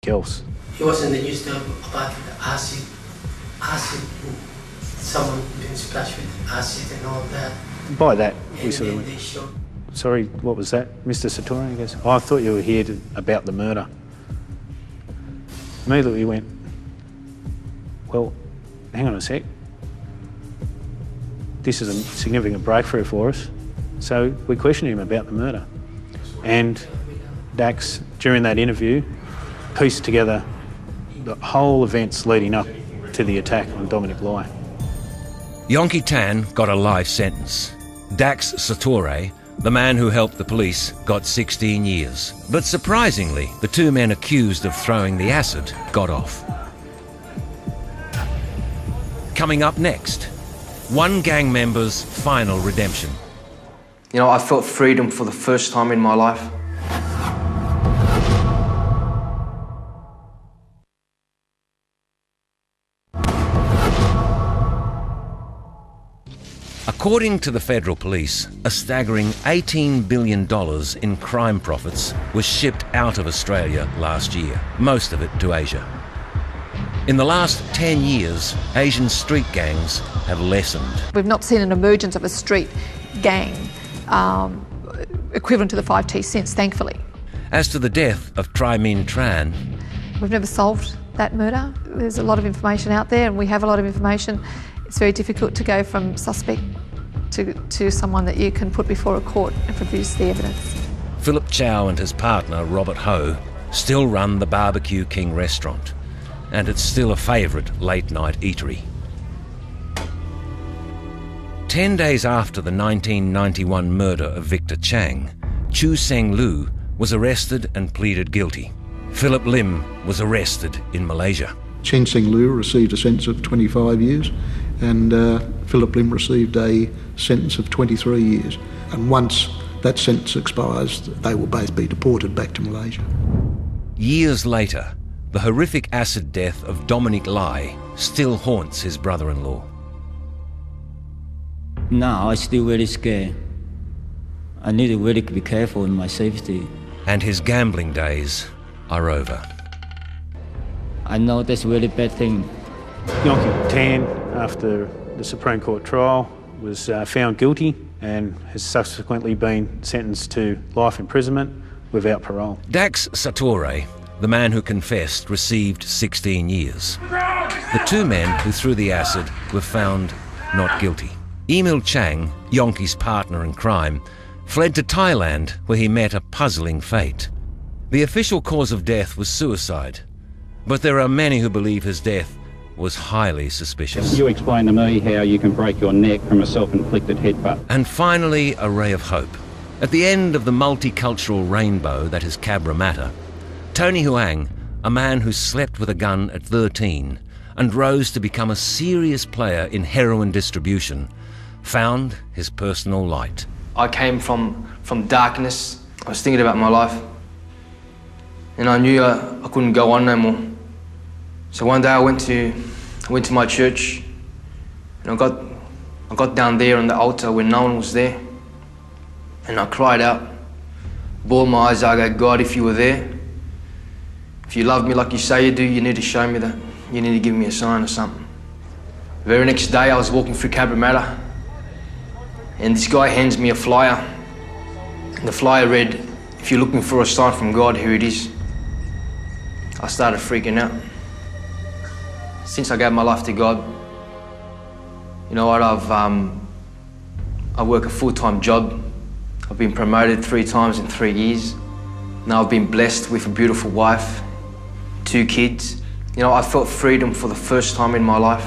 else. He was in the news about acid, someone being splashed with acid and all that. By that, we And sort of then went, they showed. sorry, what was that? Mr. Satori, he goes, oh, I thought you were here about the murder. Immediately we went, well, hang on a sec. This is a significant breakthrough for us. So we questioned him about the murder. And Dax, during that interview, pieced together the whole events leading up to the attack on Dominic Lai. Yongki Tan got a life sentence. Dax Satori, the man who helped the police, got 16 years. But surprisingly, the two men accused of throwing the acid got off. Coming up next, one gang member's final redemption. You know, I felt freedom for the first time in my life. According to the federal police, a staggering $18 billion in crime profits was shipped out of Australia last year, most of it to Asia. In the last 10 years, Asian street gangs have lessened. We've not seen an emergence of a street gang equivalent to the 5T since, thankfully. As to the death of Tri Minh Tran, We've never solved that murder. There's a lot of information out there and we have a lot of information. It's very difficult to go from suspect to someone that you can put before a court and produce the evidence. Philip Chow and his partner, Robert Ho, still run the Barbecue King restaurant, and it's still a favourite late-night eatery. 10 days after the 1991 murder of Victor Chang, Chu Seng Lu was arrested and pleaded guilty. Philip Lim was arrested in Malaysia. Chen Seng Lu received a sentence of 25 years and Philip Lim received a sentence of 23 years. And once that sentence expires, they will both be deported back to Malaysia. Years later, the horrific acid death of Dominic Lai still haunts his brother-in-law. Now I still very scared. I need to really be careful in my safety. And his gambling days are over. I know that's a really bad thing. Yongki Tan, after the Supreme Court trial, was found guilty and has subsequently been sentenced to life imprisonment without parole. Dax Satori, the man who confessed, received 16 years. The two men who threw the acid were found not guilty. Emil Chang, Yongki's partner in crime, fled to Thailand where he met a puzzling fate. The official cause of death was suicide, but there are many who believe his death was highly suspicious. You explain to me how you can break your neck from a self-inflicted headbutt. And finally, a ray of hope. At the end of the multicultural rainbow that is Cabramatta, Tony Huang, a man who slept with a gun at 13 and rose to become a serious player in heroin distribution, found his personal light. I came from darkness. I was thinking about my life. And I knew I couldn't go on no more. So one day I went to my church and I got down there on the altar when no one was there. And I cried out, bawled my eyes out, I go, God, if you were there, if you love me like you say you do, you need to show me that. You need to give me a sign or something. The very next day I was walking through Cabramatta and this guy hands me a flyer. And the flyer read, if you're looking for a sign from God, here it is. I started freaking out. Since I gave my life to God, you know what, I work a full-time job. I've been promoted 3 times in 3 years. Now I've been blessed with a beautiful wife, 2 kids. You know, I felt freedom for the first time in my life.